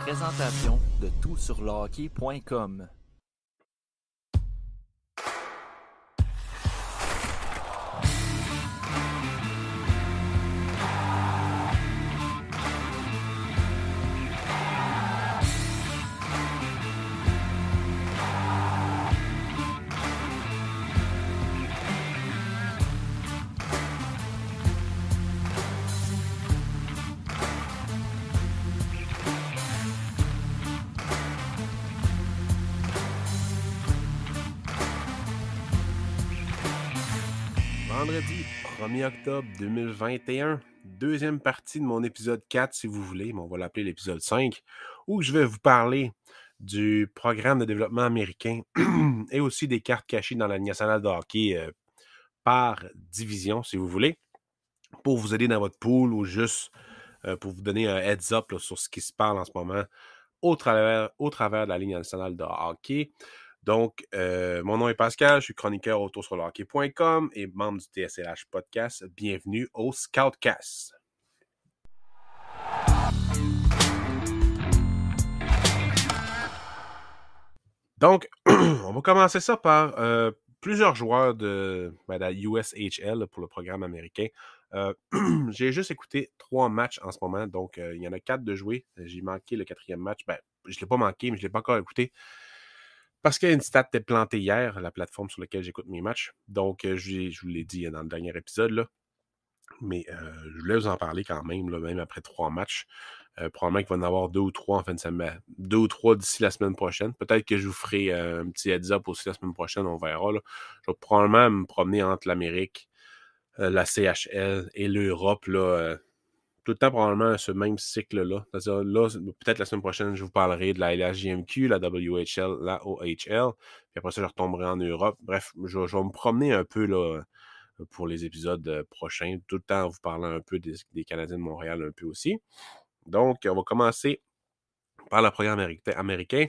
présentation de toutsurlehockey.com. Vendredi 1er octobre 2021, deuxième partie de mon épisode 4 si vous voulez, mais on va l'appeler l'épisode 5, où je vais vous parler du programme de développement américain et aussi des cartes cachées dans la Ligue nationale de hockey par division si vous voulez, pour vous aider dans votre pool ou juste pour vous donner un heads up là, sur ce qui se parle en ce moment au travers de la Ligue nationale de hockey. Donc, mon nom est Pascal, je suis chroniqueur autour sur le hockey.com et membre du TSLH Podcast. Bienvenue au Scoutcast. Donc, on va commencer ça par plusieurs joueurs de la USHL pour le programme américain. J'ai juste écouté 3 matchs en ce moment, donc il y en a 4 de jouer. J'ai manqué le 4e match. Ben, je ne l'ai pas manqué, mais je ne l'ai pas encore écouté. Parce qu'il y a une stat était plantée hier, la plateforme sur laquelle j'écoute mes matchs. Donc, je vous l'ai dit dans le dernier épisode, là. Mais je voulais vous en parler quand même, là, même après 3 matchs. Probablement qu'il va y en avoir 2 ou 3 en fin de semaine. 2 ou 3 d'ici la semaine prochaine. Peut-être que je vous ferai un petit heads-up aussi la semaine prochaine, on verra. Là. Je vais probablement me promener entre l'Amérique, la CHL et l'Europe, là, tout le temps probablement ce même cycle-là. C'est-à-dire, là, peut-être la semaine prochaine, je vous parlerai de la LHJMQ, la WHL, la OHL. Puis après ça, je retomberai en Europe. Bref, je vais me promener un peu là, pour les épisodes prochains, tout le temps en vous parlant un peu des Canadiens de Montréal un peu aussi. Donc, on va commencer par le programme américain.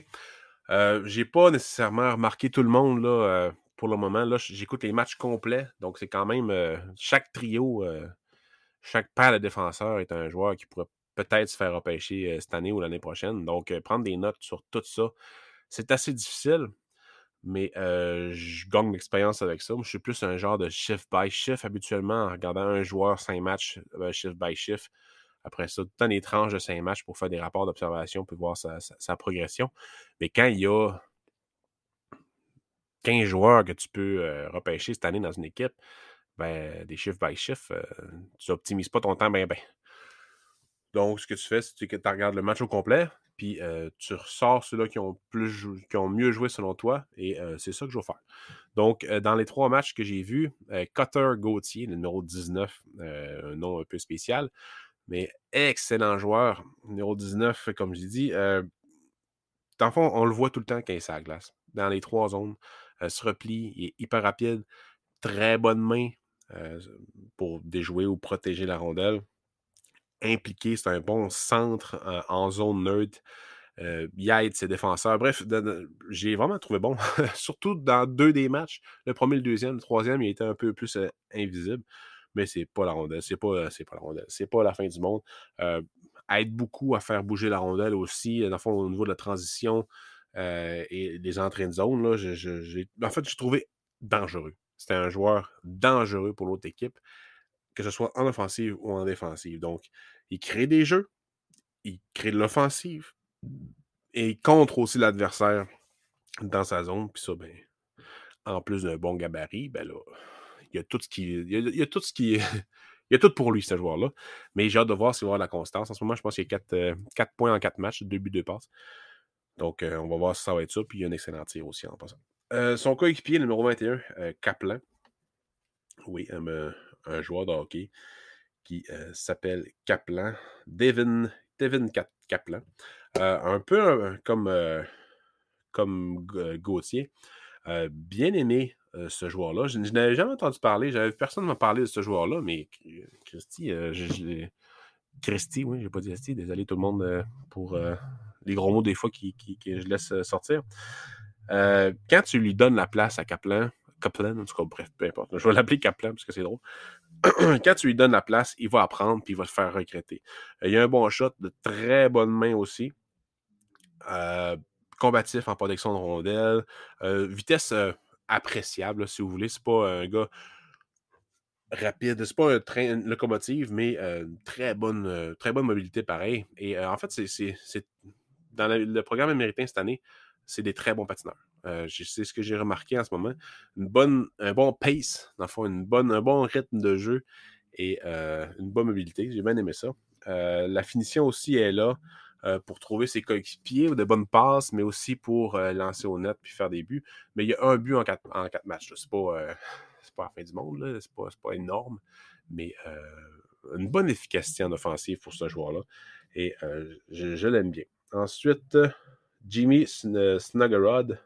J'ai pas nécessairement remarqué tout le monde là, pour le moment. Là, j'écoute les matchs complets. Donc, c'est quand même chaque trio, chaque paire de défenseurs est un joueur qui pourrait peut-être se faire repêcher cette année ou l'année prochaine. Donc, prendre des notes sur tout ça, c'est assez difficile. Mais je gagne l'expérience avec ça. Moi, je suis plus un genre de shift by shift habituellement en regardant un joueur 5 matchs, shift by shift. Après ça, tout le temps des tranches de 5 matchs pour faire des rapports d'observation pour voir sa progression. Mais quand il y a 15 joueurs que tu peux repêcher cette année dans une équipe, ben, des shift by shift, tu n'optimises pas ton temps bien. Donc, ce que tu fais, c'est que tu regardes le match au complet, puis tu ressors ceux-là qui ont mieux joué selon toi, et c'est ça que je vais faire. Donc, dans les 3 matchs que j'ai vus, Cutter Gauthier, le numéro 19, un nom un peu spécial, mais excellent joueur, numéro 19, comme j'ai dit. Dans le fond, on le voit tout le temps quand il est sur la glace. Dans les 3 zones, se replie, il est hyper rapide, très bonne main pour déjouer ou protéger la rondelle. Impliqué, c'est un bon centre en zone neutre. Il aide ses défenseurs. Bref, j'ai vraiment trouvé bon, surtout dans 2 des matchs. Le premier, le deuxième, le troisième, il était un peu plus invisible. Mais c'est pas la rondelle, c'est pas la rondelle, c'est pas la fin du monde. Aide beaucoup à faire bouger la rondelle aussi, dans le fond, au niveau de la transition et des entrées de zone. Là, en fait, j'ai trouvé dangereux. C'était un joueur dangereux pour l'autre équipe, que ce soit en offensive ou en défensive. Donc, il crée des jeux, il crée de l'offensive et il contre aussi l'adversaire dans sa zone. Puis ça, ben, en plus d'un bon gabarit, ben là, il y a tout ce qui. Il y a tout ce qui. Il y a tout pour lui, ce joueur-là. Mais j'ai hâte de voir s'il va avoir la constance. En ce moment, je pense qu'il y a 4 points en 4 matchs, 2 buts, 2 passes. Donc, on va voir si ça va être ça. Puis il y a un excellent tir aussi en passant. Son coéquipier, le numéro 21, Kaplan. Oui, un joueur de hockey qui s'appelle Kaplan. Devin Kaplan. Un peu comme Gauthier. Bien aimé ce joueur-là. Je n'avais jamais entendu parler. Personne ne m'a parlé de ce joueur-là, mais Christy, Christy, oui, j'ai pas dit Christy. Désolé tout le monde pour les gros mots des fois que je laisse sortir. Quand tu lui donnes la place à Kaplan, en tout cas, bref, peu importe. Je vais l'appeler Kaplan parce que c'est drôle. Quand tu lui donnes la place, il va apprendre puis il va se faire regretter. Il y a un bon shot, de très bonne main aussi. Combatif en protection de rondelle. Vitesse appréciable, là, si vous voulez. C'est pas un gars rapide. C'est pas une locomotive, mais très bonne mobilité pareil. Et en fait, c'est dans le programme américain cette année, c'est des très bons patineurs. C'est ce que j'ai remarqué en ce moment. Un bon pace, dans le fond, un bon rythme de jeu et une bonne mobilité. J'ai bien aimé ça. La finition aussi est là pour trouver ses coéquipiers ou de bonnes passes, mais aussi pour lancer au net puis faire des buts. Mais il y a un but en quatre matchs. C'est pas la fin du monde, là. C'est pas énorme, mais une bonne efficacité en offensive pour ce joueur-là. Et je l'aime bien. Ensuite, Jimmy Snuggerud.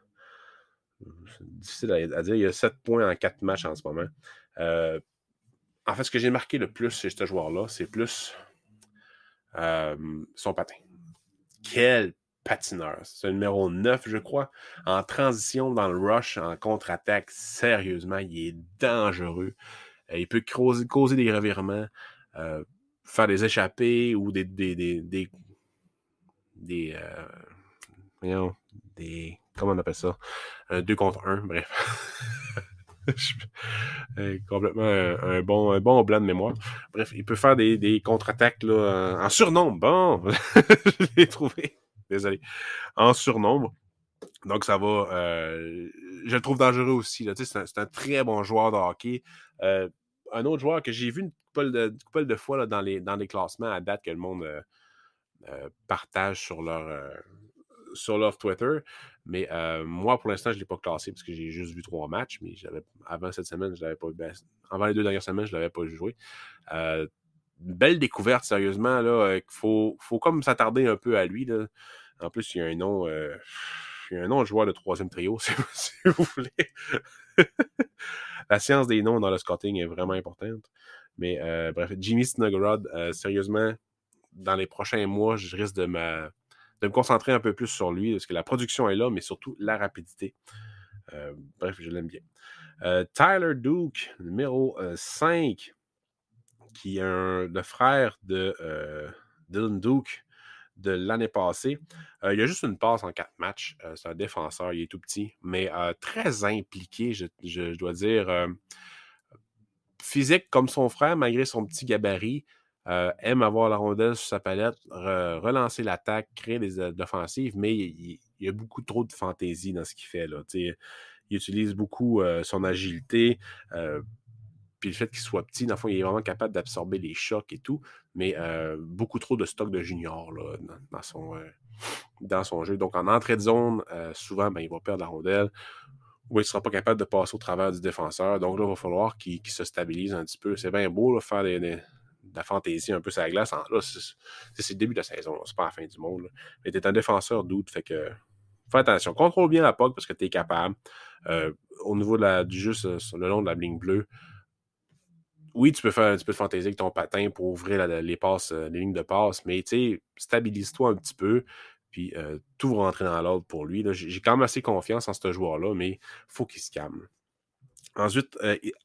C'est difficile à dire. Il y a 7 points en 4 matchs en ce moment. En fait, ce que j'ai marqué le plus chez ce joueur-là, c'est plus son patin. Quel patineur. C'est le numéro 9, je crois. En transition, dans le rush, en contre-attaque, sérieusement, il est dangereux. Il peut causer des revirements, faire des échappées ou comment on appelle ça? 2 contre 1, bref. Complètement un bon blanc de mémoire. Bref, il peut faire des contre-attaques là, en surnombre. Bon, je l'ai trouvé. Désolé. En surnombre. Donc, ça va. Je le trouve dangereux aussi. Là. C'est un très bon joueur de hockey. Un autre joueur que j'ai vu une couple de fois là, dans les classements à date que le monde partage sur leur Twitter. Mais moi, pour l'instant, je ne l'ai pas classé parce que j'ai juste vu 3 matchs. Mais avant cette semaine, je l'avais pas. Avant les 2 dernières semaines, je ne l'avais pas joué. Une belle découverte, sérieusement. Il faut comme s'attarder un peu à lui. Là. En plus, il y a un nom. Il y a un nom de joueur de 3e trio, si vous voulez. La science des noms dans le scouting est vraiment importante. Mais bref, Jimmy Snuggerud, sérieusement, dans les prochains mois, je risque de me concentrer un peu plus sur lui, parce que la production est là, mais surtout la rapidité. Bref, je l'aime bien. Tyler Duke, numéro 5, qui est le frère de Dylan Duke de l'année passée. Il a juste une passe en 4 matchs. C'est un défenseur, il est tout petit, mais très impliqué, je dois dire. Physique comme son frère, malgré son petit gabarit. Aime avoir la rondelle sur sa palette, relancer l'attaque, créer des offensives, mais il y a beaucoup trop de fantaisie dans ce qu'il fait. Là. Il utilise beaucoup son agilité, puis le fait qu'il soit petit, dans le fond, il est vraiment capable d'absorber les chocs et tout, mais beaucoup trop de stock de junior là, dans son jeu. Donc, en entrée de zone, souvent, il va perdre la rondelle. Ou il ne sera pas capable de passer au travers du défenseur. Donc là, il va falloir qu'il se stabilise un petit peu. C'est bien beau là, faire de la fantaisie un peu sur la glace. Là, c'est le début de la saison. C'est pas la fin du monde. Là. Mais tu es un défenseur doute. Fait que fais attention. Contrôle bien la POC parce que tu es capable. Au niveau du jeu sur le long de la ligne bleue, oui, tu peux faire un petit peu de fantaisie avec ton patin pour ouvrir les lignes de passe, mais stabilise-toi un petit peu. Puis tout va rentrer dans l'ordre pour lui. Là. J'ai quand même assez confiance en ce joueur-là, mais il faut qu'il se calme. Ensuite,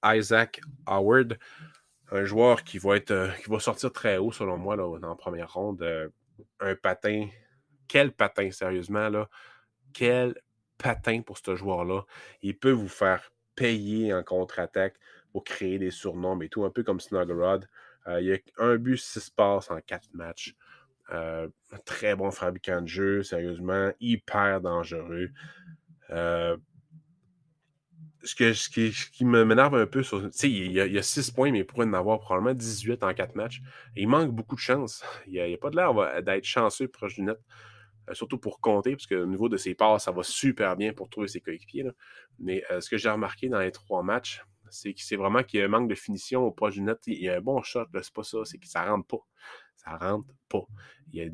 Isaac Howard, un joueur qui va sortir très haut, selon moi, là, dans la première ronde. Un patin. Quel patin, sérieusement, là. Quel patin pour ce joueur-là. Il peut vous faire payer en contre-attaque pour créer des surnoms et tout, un peu comme Snuggerud. Il y a un but, 6 passes en 4 matchs. Un très bon fabricant de jeu, sérieusement, hyper dangereux. Ce qui m'énerve un peu, il y a 6 points, mais il pourrait en avoir probablement 18 en 4 matchs. Et il manque beaucoup de chance. Il n'y a pas de l'air d'être chanceux proche du net, surtout pour compter, parce qu'au niveau de ses passes, ça va super bien pour trouver ses coéquipiers. Là. Mais ce que j'ai remarqué dans les 3 matchs, c'est vraiment qu'il y a un manque de finition au proche du net. Il y a un bon shot, là, c'est pas ça, c'est que ça rentre pas. Ça rentre pas. Il y a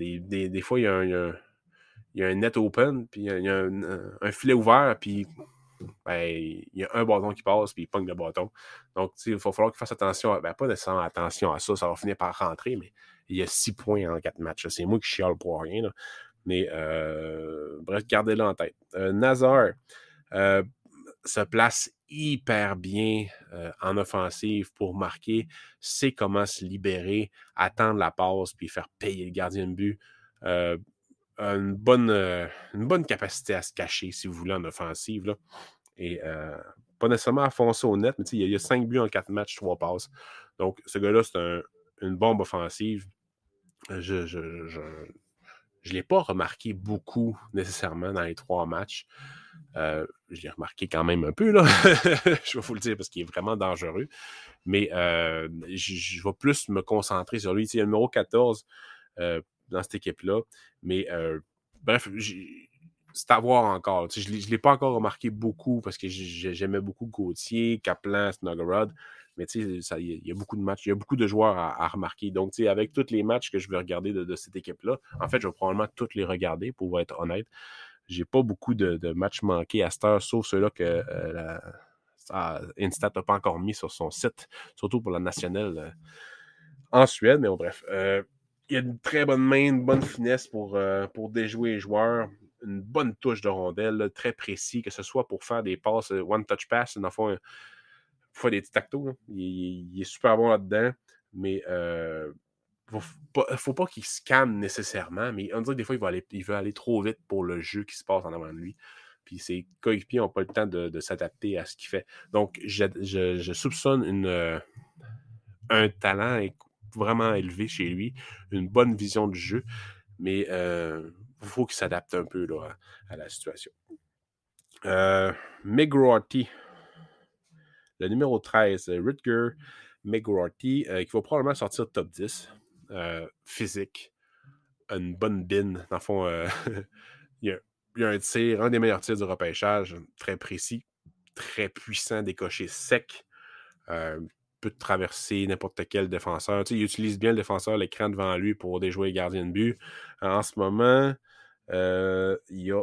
des fois, il y a un net open, puis il y a un filet ouvert, puis il y a un bâton qui passe, puis il pogne le bâton. Donc, il va falloir qu'il fasse attention, pas nécessairement attention à ça, ça va finir par rentrer, mais il y a 6 points en 4 matchs. C'est moi qui chiale pour rien. Là. Mais, bref, gardez-le en tête. Nazar se place hyper bien en offensive pour marquer, sait comment se libérer, attendre la passe, puis faire payer le gardien de but. a une bonne capacité à se cacher, si vous voulez, en offensive. Là. Et pas nécessairement à foncer au net, mais il y a 5 buts en 4 matchs, 3 passes. Donc, ce gars-là, c'est une bombe offensive. Je ne l'ai pas remarqué beaucoup, nécessairement, dans les 3 matchs. Je l'ai remarqué quand même un peu, là. Je vais vous le dire, parce qu'il est vraiment dangereux. Mais je vais plus me concentrer sur lui. Il y a le numéro 14 dans cette équipe-là. Mais bref, c'est à voir encore. Je ne l'ai pas encore remarqué beaucoup parce que j'aimais beaucoup Gauthier, Kaplan, Snuggerud. Mais il y a beaucoup de matchs, il y a beaucoup de joueurs à remarquer. Donc, avec tous les matchs que je vais regarder de cette équipe-là, en fait, je vais probablement tous les regarder, pour être honnête. J'ai pas beaucoup de matchs manqués à cette heure, sauf ceux-là que Instat n'a pas encore mis sur son site, surtout pour la nationale en Suède. Mais bon, bref. Il y a une très bonne main, une bonne finesse pour déjouer les joueurs, une bonne touche de rondelle, là, très précis, que ce soit pour faire des passes one-touch pass, dans le fond, pour faire des petits tactos. Il est super bon là-dedans, mais faut pas qu'il se calme nécessairement, mais on dirait que des fois, il veut aller trop vite pour le jeu qui se passe en avant de lui. Puis ses coéquipiers n'ont pas le temps de s'adapter à ce qu'il fait. Donc, je soupçonne un talent vraiment élevé chez lui, une bonne vision du jeu, mais il faut qu'il s'adapte un peu là, à la situation. McGroarty, le numéro 13, Rutger McGroarty, qui va probablement sortir top 10. Physique, une bonne bine. Dans le fond, il y a un tir, un des meilleurs tirs du repêchage, très précis, très puissant, décoché sec. Peut traverser n'importe quel défenseur. Il utilise bien le défenseur, l'écran devant lui pour déjouer les gardiens de but. En ce moment, il y a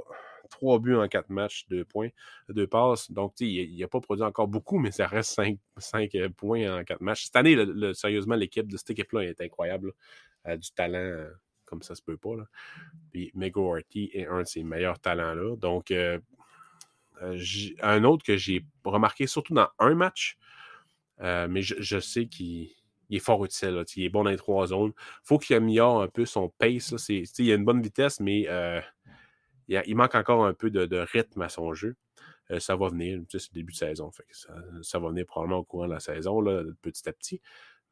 3 buts en 4 matchs, 2 points, 2 passes. Donc, il n'a pas produit encore beaucoup, mais ça reste 5 points en 4 matchs. Cette année, sérieusement, l'équipe de cette équipe-là est incroyable. Elle a du talent comme ça se peut pas. Là. Puis McGroarty est un de ses meilleurs talents-là. Donc, un autre que j'ai remarqué surtout dans un match, mais je sais qu'il est fort utile. Là. Il est bon dans les 3 zones. Il faut qu'il améliore un peu son pace. Là. Il a une bonne vitesse, mais il manque encore un peu de rythme à son jeu. Ça va venir. C'est le début de saison. Fait que ça va venir probablement au courant de la saison, là, petit à petit.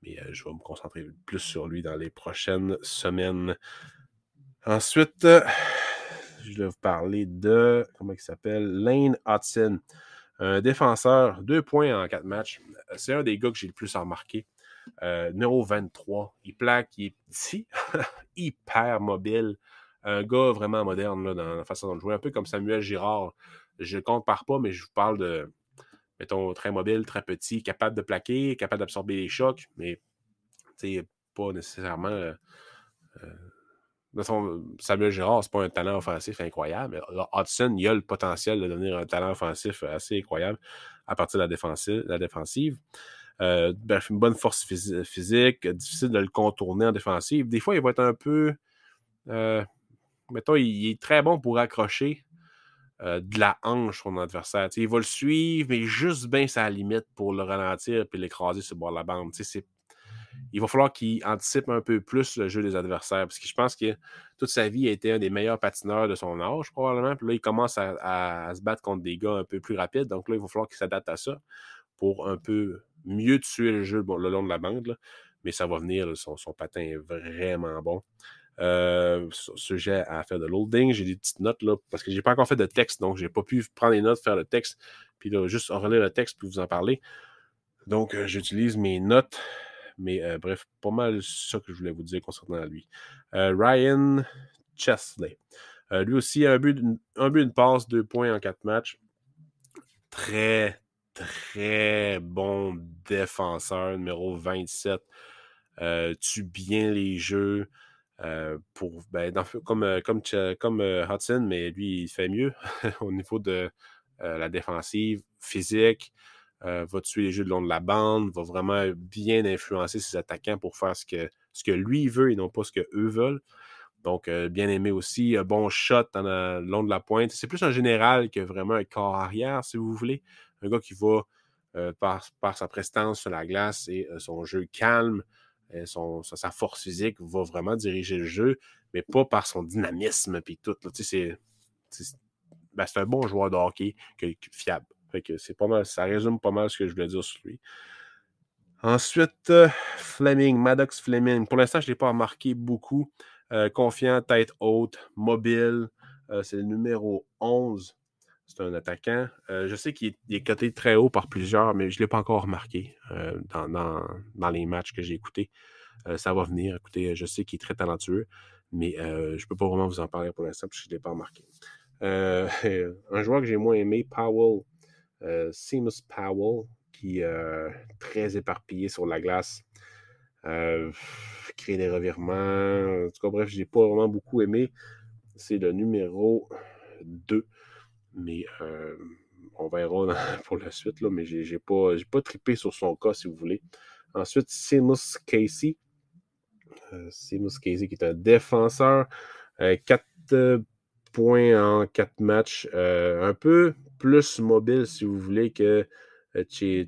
Mais je vais me concentrer plus sur lui dans les prochaines semaines. Ensuite, je vais vous parler de, comment il s'appelle? Lane Hudson. Un défenseur, 2 points en 4 matchs. C'est un des gars que j'ai le plus remarqué. Numéro 23. Il plaque, il est petit, hyper mobile. Un gars vraiment moderne là, dans la façon de jouer. Un peu comme Samuel Girard. Je ne compare pas, mais je vous parle de, mettons, très mobile, très petit, capable de plaquer, capable d'absorber les chocs, mais pas nécessairement... Samuel Girard, c'est pas un talent offensif incroyable. Hudson, il a le potentiel de devenir un talent offensif assez incroyable à partir de la défensive. Bref, une bonne force physique, difficile de le contourner en défensive. Des fois, il va être un peu... mettons, il est très bon pour accrocher de la hanche son adversaire. Il va le suivre, mais juste bien sa limite pour le ralentir et l'écraser sur le bord de la bande. Il va falloir qu'il anticipe un peu plus le jeu des adversaires, parce que je pense que toute sa vie, il a été un des meilleurs patineurs de son âge, probablement. Puis là, il commence à se battre contre des gars un peu plus rapides. Donc là, il va falloir qu'il s'adapte à ça pour un peu mieux tuer le jeu le long de la bande. Là. Mais ça va venir, là, son patin est vraiment bon. Sujet à faire de loading, j'ai des petites notes là, parce que j'ai pas encore fait de texte, donc j'ai pas pu prendre les notes, faire le texte, puis là, juste relire le texte puis vous en parler. Donc, j'utilise mes notes. Mais bref, pas mal ça que je voulais vous dire concernant lui. Ryan Chesley. Lui aussi, un but, une passe, 2 points en 4 matchs. Très, très bon défenseur, numéro 27. Tue bien les jeux. Comme Hudson, mais lui, il fait mieux au niveau de la défensive, physique. Va tuer les jeux le long de la bande, va vraiment bien influencer ses attaquants pour faire ce que lui veut et non pas ce qu'eux veulent. Donc, bien aimé aussi, un bon shot le long de la pointe. C'est plus un général que vraiment un corps arrière, si vous voulez. Un gars qui va, par sa prestance sur la glace et son jeu calme, sa force physique, va vraiment diriger le jeu. mais pas par son dynamisme et tout. Là, c'est un bon joueur de hockey fiable. Fait que c'est pas mal, ça résume pas mal ce que je voulais dire sur lui. Ensuite, Fleming, Maddox Fleming. Pour l'instant, je ne l'ai pas remarqué beaucoup. Confiant, tête haute, mobile. C'est le numéro 11. C'est un attaquant. Je sais qu'il est coté très haut par plusieurs, mais je ne l'ai pas encore remarqué dans les matchs que j'ai écoutés. Ça va venir. Écoutez, je sais qu'il est très talentueux, mais je ne peux pas vraiment vous en parler pour l'instant parce que je ne l'ai pas remarqué. Un joueur que j'ai moins aimé, Powell. Seamus Powell, qui est très éparpillé sur la glace. Crée des revirements. En tout cas, bref, je n'ai pas vraiment beaucoup aimé. C'est le numéro 2. Mais on verra pour la suite. Là, mais j'ai pas trippé sur son cas, si vous voulez. Ensuite, Seamus Casey. Seamus Casey, qui est un défenseur. 4 points en 4 matchs. Un peu plus mobile, si vous voulez, que c'est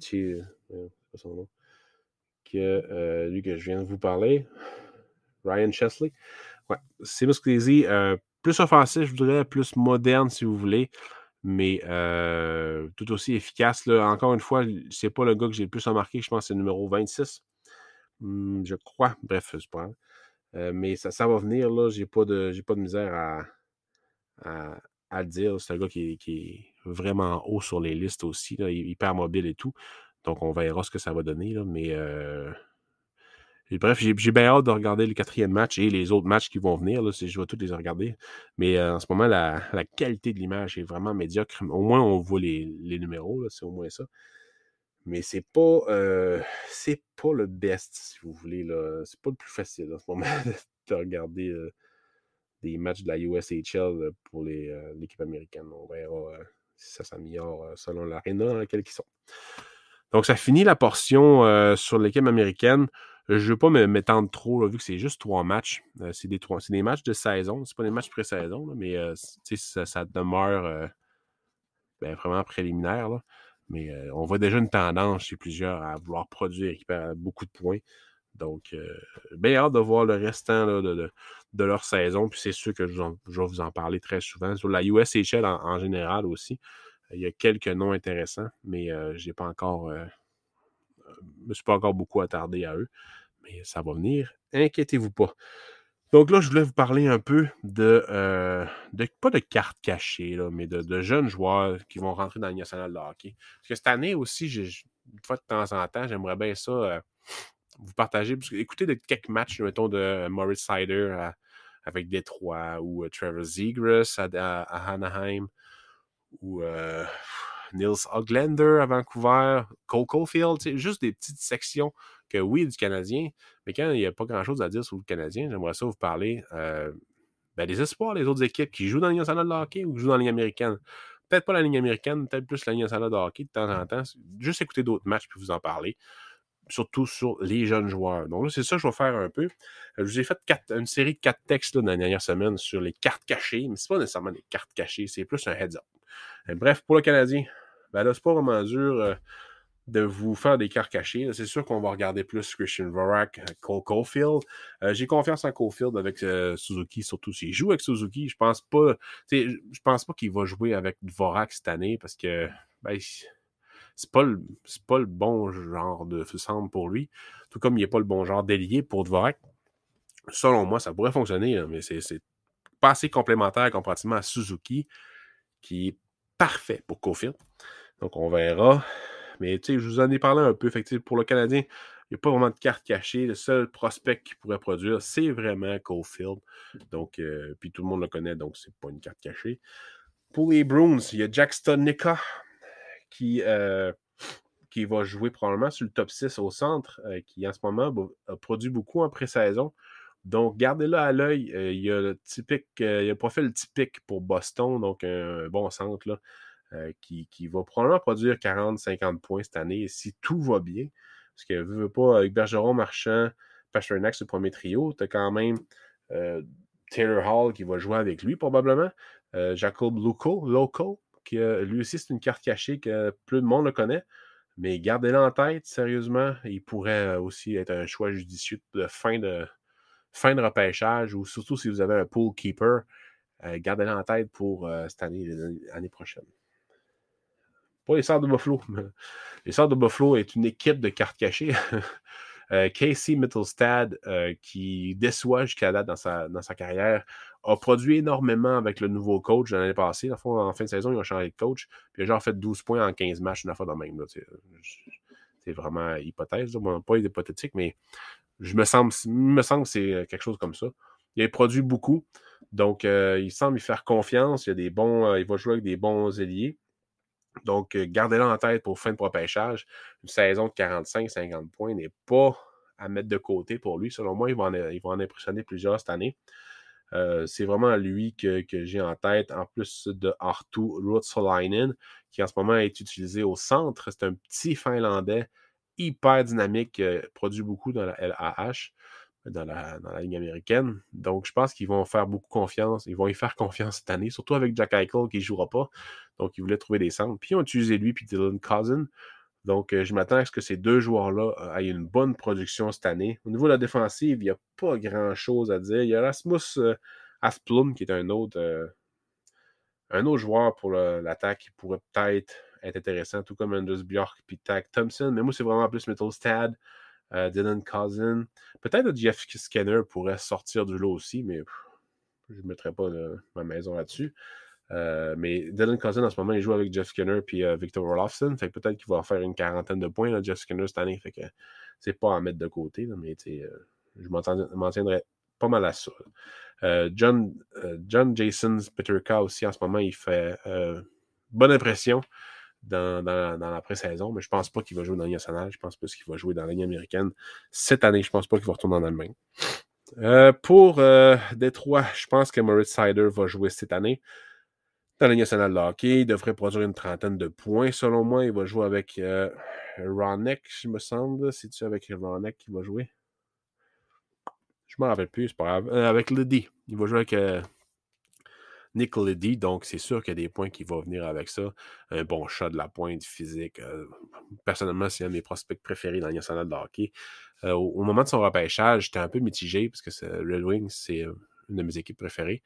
pas son nom. Que lui que je viens de vous parler. Ryan Chesley. Ouais. Seamus Casey, plus offensif, je voudrais, plus moderne, si vous voulez. Mais tout aussi efficace. Là. Encore une fois, c'est pas le gars que j'ai le plus remarqué. Je pense que c'est le numéro 26. Je crois. Bref, c'est pas grave. Mais ça va venir. Là. J'ai pas de misère à le dire. C'est un gars qui est vraiment haut sur les listes aussi. Là. Il est hyper mobile et tout. Donc, on verra ce que ça va donner. Là. Mais bref, j'ai bien hâte de regarder le 4e match et les autres matchs qui vont venir. Là, je vais tous les regarder. Mais en ce moment, la qualité de l'image est vraiment médiocre. Au moins, on voit les numéros. Là, c'est au moins ça. Mais c'est pas le best, si vous voulez. Là. C'est pas le plus facile en ce moment de regarder des matchs de la USHL pour l'équipe américaine. On verra si ça s'améliore selon l'aréna dans laquelle ils sont. Donc, ça finit la portion sur l'équipe américaine. Je ne veux pas m'étendre trop, là, vu que c'est juste 3 matchs. C'est des matchs de saison. C'est pas des matchs pré-saison, là, mais ça demeure vraiment préliminaire. Là. Mais on voit déjà une tendance chez plusieurs à vouloir produire beaucoup de points. Donc, bien hâte de voir le restant là, de leur saison. Puis c'est sûr que je vais vous en parler très souvent. Sur la USHL en général aussi, il y a quelques noms intéressants, mais je me suis pas encore beaucoup attardé à eux. Mais ça va venir. Inquiétez-vous pas. Donc là, je voulais vous parler un peu pas de cartes cachées, là, mais de jeunes joueurs qui vont rentrer dans le national de hockey. Parce que cette année aussi, une fois de temps en temps, j'aimerais bien ça vous partager. Écoutez quelques matchs, mettons, de Moritz Seider avec Détroit ou Trevor Zegras à Anaheim ou Nils Hoglander à Vancouver, Cole Caulfield, juste des petites sections que oui, du Canadien, mais quand il n'y a pas grand-chose à dire sur le Canadien, j'aimerais ça vous parler des espoirs des autres équipes qui jouent dans la Ligue nationale de hockey ou qui jouent dans la Ligue américaine. Peut-être pas la Ligue américaine, peut-être plus la Ligue nationale de hockey de temps en temps. Juste écouter d'autres matchs puis vous en parler. Surtout sur les jeunes joueurs. Donc là, c'est ça que je vais faire un peu. Je vous ai fait une série de 4 textes là, dans la dernière semaine sur les cartes cachées, mais c'est pas nécessairement des cartes cachées, c'est plus un heads-up. Bref, pour le Canadien, là, c'est pas vraiment dur de vous faire des cartes cachées. Là. C'est sûr qu'on va regarder plus Christian Dvorak, Cole Caulfield. J'ai confiance en Caulfield avec Suzuki, surtout s'il joue avec Suzuki. Je pense pas qu'il va jouer avec Dvorak cette année parce que c'est pas le bon genre de centre pour lui. Tout comme il n'est pas le bon genre d'ailier pour Dvorak. Selon moi, ça pourrait fonctionner, là, mais c'est pas assez complémentaire comparativement à Suzuki, qui est parfait pour Caulfield. Donc, on verra. Mais tu sais, je vous en ai parlé un peu. Fait que, pour le Canadien, il n'y a pas vraiment de carte cachée. Le seul prospect qu'il pourrait produire, c'est vraiment Caulfield. Donc, puis tout le monde le connaît, donc c'est pas une carte cachée. Pour les Bruins, il y a Jack Studnicka qui va jouer probablement sur le top 6 au centre, qui en ce moment a produit beaucoup en pré-saison. Donc, gardez-le à l'œil. Il y a le profil typique pour Boston, donc un bon centre là, qui va probablement produire 40-50 points cette année, si tout va bien. Parce que, veux pas, avec Bergeron, Marchand, Pasternak sur le premier trio, tu as quand même Taylor Hall qui va jouer avec lui probablement. Jacob Loco, qui lui aussi c'est une carte cachée que plus de monde le connaît. Mais gardez-le en tête, sérieusement, il pourrait aussi être un choix judicieux de fin de fin de repêchage ou surtout si vous avez un pool keeper, gardez-le en tête pour cette année et l'année prochaine. Pas les Sabres de Buffalo. Les Sabres de Buffalo est une équipe de cartes cachées. Casey Mittelstadt, qui déçoit jusqu'à date dans sa carrière, a produit énormément avec le nouveau coach de l'année passée. En fin de saison, ils ont changé de coach. Puis il a genre fait 12 points en 15 matchs, une fois de même. Là, c'est vraiment hypothèse. Là. Bon, pas hypothétique, mais il me semble que c'est quelque chose comme ça. Il a produit beaucoup. Donc, il semble y faire confiance. Il va jouer avec des bons ailiers. Donc, gardez-le en tête pour fin de repêchage. Une saison de 45-50 points n'est pas à mettre de côté pour lui. Selon moi, il va en impressionner plusieurs cette année. C'est vraiment lui que j'ai en tête, en plus de Arttu Ruotsalainen, qui en ce moment est utilisé au centre. C'est un petit Finlandais hyper dynamique, produit beaucoup dans la LAH, dans la Ligue américaine. Donc, je pense qu'ils vont faire beaucoup confiance. Ils vont y faire confiance cette année, surtout avec Jack Eichel qui ne jouera pas. Donc, ils voulaient trouver des centres. Puis, ils ont utilisé lui puis Dylan Cousin. Donc, je m'attends à ce que ces deux joueurs-là aient une bonne production cette année. Au niveau de la défensive, il n'y a pas grand-chose à dire. Il y a Rasmus Asplund, qui est un autre joueur pour l'attaque qui pourrait peut-être être intéressant, tout comme Anders Bjork et Tack Thompson. Mais moi, c'est vraiment plus Mittelstadt, Dylan Cousin. Peut-être Jeff Skinner pourrait sortir du lot aussi, mais je ne mettrai pas ma maison là-dessus. Mais Dylan Cousin, en ce moment, il joue avec Jeff Skinner et Victor Olofsson. Fait que peut-être qu'il va faire une quarantaine de points, là, Jeff Skinner, cette année. Fait que c'est pas à mettre de côté, là, mais je m'en tiendrai pas mal à ça. John Jason Peterka aussi, en ce moment, il fait bonne impression dans la pré-saison, mais je pense pas qu'il va jouer dans la Ligue nationale. Je pense plus qu'il va jouer dans la Ligue américaine cette année. Je pense pas qu'il va retourner en Allemagne. Pour Détroit, je pense que Moritz Seider va jouer cette année. Dans la Ligue nationale de hockey, il devrait produire une trentaine de points, selon moi. Il va jouer avec Ronek, je me semble. C'est-tu avec Ronek qu'il va jouer? Je ne me rappelle plus, c'est pas grave. Avec Liddy. Il va jouer avec Nick Liddy, donc c'est sûr qu'il y a des points qui vont venir avec ça. Un bon shot de la pointe physique. Personnellement, c'est un de mes prospects préférés dans la Ligue nationale de hockey. Au moment de son repêchage, j'étais un peu mitigé parce que Red Wings, c'est une de mes équipes préférées.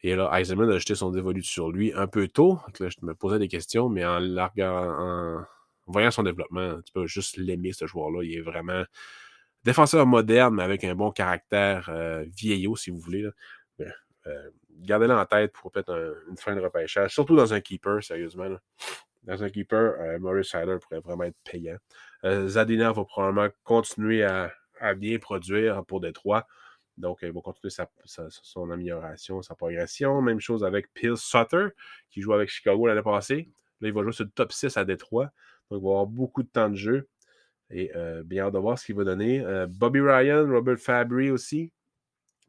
Et là, Eisenman a jeté son dévolu sur lui un peu tôt. Donc là, je me posais des questions, mais en voyant son développement, tu peux juste l'aimer, ce joueur-là. Il est vraiment défenseur moderne, mais avec un bon caractère vieillot, si vous voulez. Gardez-le en tête pour peut-être une fin de repêchage, surtout dans un keeper, sérieusement. Là. Dans un keeper, Maurice Seider pourrait vraiment être payant. Zadina va probablement continuer à bien produire pour Détroit. Donc, il va continuer son amélioration, sa progression. Même chose avec Phil Sutter, qui joue avec Chicago l'année passée. Là, il va jouer sur le top 6 à Détroit. Donc, il va avoir beaucoup de temps de jeu. Et bien hâte de voir ce qu'il va donner. Bobby Ryan, Robert Fabry aussi.